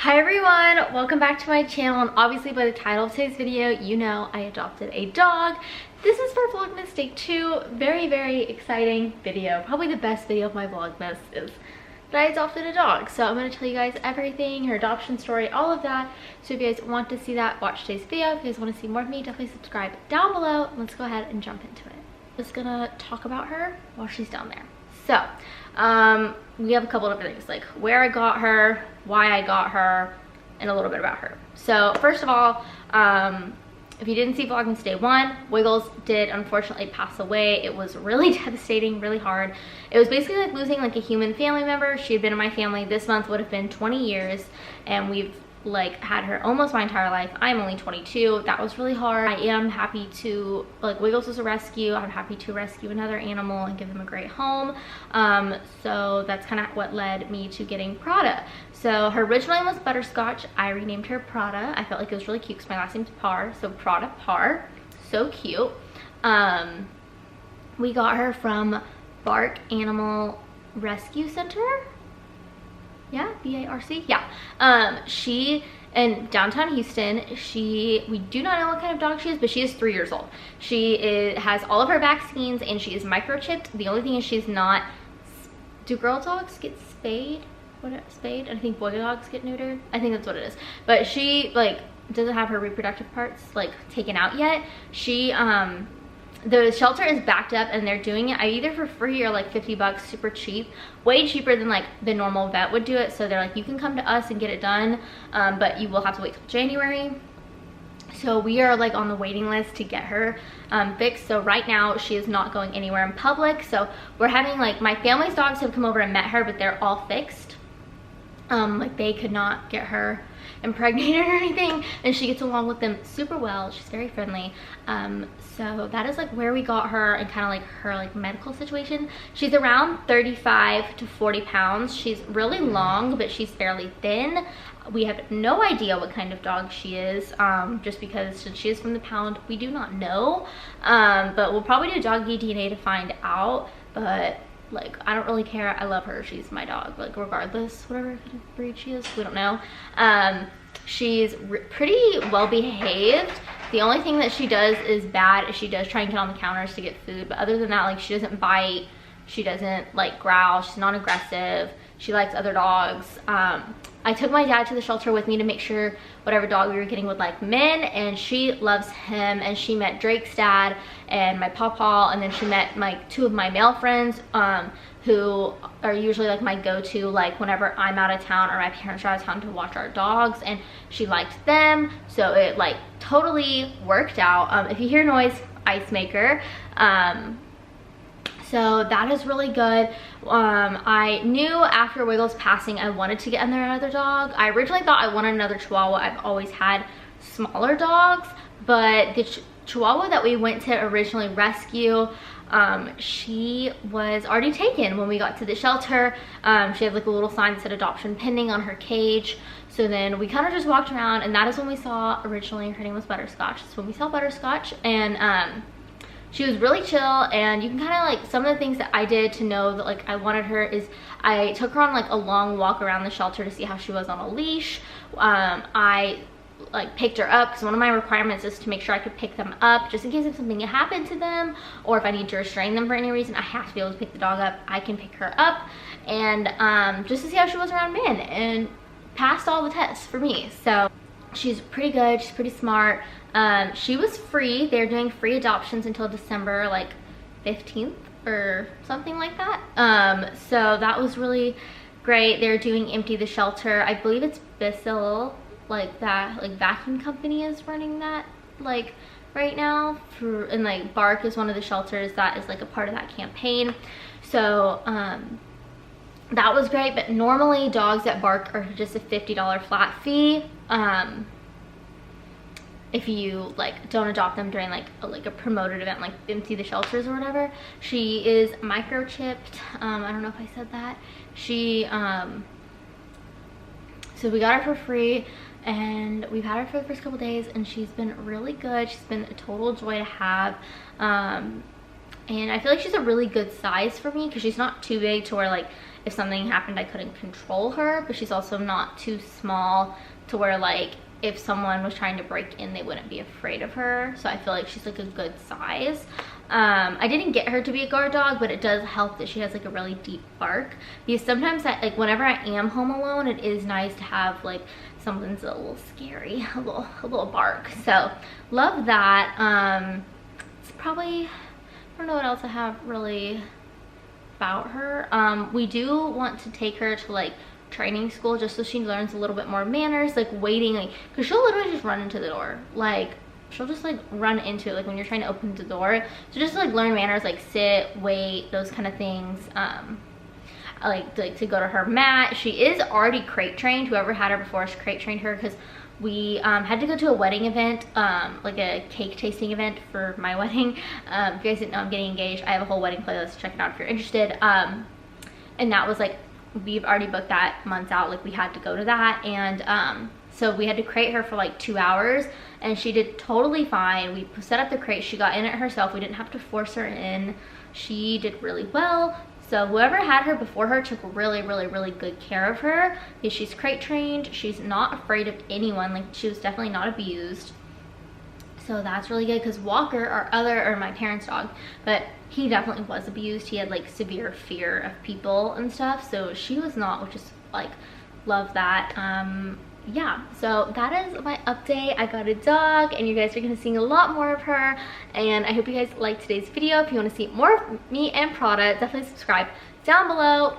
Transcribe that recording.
Hi everyone, welcome back to my channel, and obviously by the title of today's video, you know I adopted a dog. This is for Vlogmas Day 2. Very exciting video. Probably the best video of my Vlogmas is that I adopted a dog. So I'm going to tell you guys everything, her adoption story, all of that. So if you guys want to see that, watch today's video. If you guys want to see more of me, definitely subscribe down below. Let's go ahead and jump into it. Just gonna talk about her while she's down there. So, we have a couple of different things, like where I got her, why I got her, and a little bit about her. So first of all, if you didn't see Vlogmas Day 1, Wiggles did unfortunately pass away. It was really devastating, really hard. It was basically like losing like a human family member. She had been in my family. This month would have been 20 years, and we've like had her almost my entire life. I'm only 22. That was really hard. I am happy to, like, Wiggles was a rescue. I'm happy to rescue another animal and give them a great home. So that's kind of what led me to getting Prada. So her original name was Butterscotch. I renamed her Prada. I felt like it was really cute because my last name's Parr, so Prada Parr. So cute. We got her from BARC Animal Rescue Center. Yeah, B-A-R-C, yeah. She, in downtown Houston, we do not know what kind of dog she is, but she is 3 years old. She has all of her vaccines, and she is microchipped. The only thing is she's not, do girl dogs get spayed? Spayed? I think boy dogs get neutered. I think that's what it is. But she, like, doesn't have her reproductive parts, like, taken out yet. She, the shelter is backed up, and they're doing it either for free or like 50 bucks, super cheap, way cheaper than like the normal vet would do it. So they're like, you can come to us and get it done, but you will have to wait till January. So we are like on the waiting list to get her fixed. So right now she is not going anywhere in public. So we're having, like, my family's dogs have come over and met her, but they're all fixed. Like, they could not get her impregnated or anything, and she gets along with them super well. She's very friendly. So that is like where we got her, and kind of like her like medical situation. She's around 35 to 40 pounds. She's really long, but she's fairly thin. We have no idea what kind of dog she is, just because since she is from the pound, we do not know. But we'll probably do doggy DNA to find out. But like, I don't really care. I love her. She's my dog, like, regardless, whatever kind of breed she is, we don't know. She's pretty well behaved. The only thing that she does is bad is she does try and get on the counters to get food, but other than that, like, she doesn't bite, she doesn't like growl, she's not aggressive, she likes other dogs. I took my dad to the shelter with me to make sure whatever dog we were getting would like men, and she loves him. And she met Drake's dad and my pawpaw, and then she met two of my male friends, who are usually like my go-to, like whenever I'm out of town or my parents are out of town, to watch our dogs, and she liked them. So it like totally worked out. If you hear noise, ice maker. So that is really good. I knew after Wiggles passing I wanted to get another dog. I originally thought I wanted another Chihuahua. I've always had smaller dogs, but the Chihuahua that we went to originally rescue, she was already taken when we got to the shelter. She had like a little sign that said adoption pending on her cage. So then we kind of just walked around, and that is when we saw, originally her name was Butterscotch. So when we saw Butterscotch, and she was really chill. And you can kind of like, some of the things that I did to know that like I wanted her is I took her on like a long walk around the shelter to see how she was on a leash. I like picked her up because one of my requirements is to make sure I could pick them up just in case if something happened to them, or if I need to restrain them for any reason, I have to be able to pick the dog up. I can pick her up, and just to see how she was around men, and passed all the tests for me. So she's pretty good, she's pretty smart. She was free. They're doing free adoptions until December like 15th or something like that. So that was really great. They're doing empty the shelter. I believe it's Bissell, like that, like vacuum company is running that like right now, and like BARC is one of the shelters that is like a part of that campaign. So that was great. But normally dogs at BARC are just a $50 flat fee. If you like don't adopt them during like a promoted event like empty the shelters or whatever. She is microchipped. I don't know if I said that. She so we got her for free, and we've had her for the first couple days, and she's been really good. She's been a total joy to have. And I feel like she's a really good size for me because she's not too big to where like if something happened I couldn't control her, but she's also not too small to where like if someone was trying to break in they wouldn't be afraid of her. So I feel like she's like a good size. I didn't get her to be a guard dog, but it does help that she has like a really deep bark, because sometimes like whenever I am home alone it is nice to have like something's a little scary, a little bark. So love that. It's probably, I don't know what else I have really about her. We do want to take her to like training school just so she learns a little bit more manners, like waiting, like because she'll literally just run into the door, like she'll just like run into it, like when you're trying to open the door. So just like learn manners, like sit, wait, those kind of things. Like to go to her mat. She is already crate trained. Whoever had her before, she crate trained her because we had to go to a wedding event, like a cake tasting event for my wedding. If you guys didn't know, I'm getting engaged. I have a whole wedding playlist, check it out if you're interested. And that was like, we've already booked that months out, like we had to go to that. And so we had to crate her for like 2 hours and she did totally fine. We set up the crate, she got in it herself, we didn't have to force her in. She did really well. So whoever had her before her took really good care of her, because she's crate trained, she's not afraid of anyone, like she was definitely not abused. So that's really good, because Walker, or my parents' dog, but he definitely was abused. He had like severe fear of people and stuff, so she was not, which is like, love that. Yeah, so that is my update. I got a dog and you guys are gonna see a lot more of her, and I hope you guys liked today's video. If you want to see more of me and Prada, definitely subscribe down below.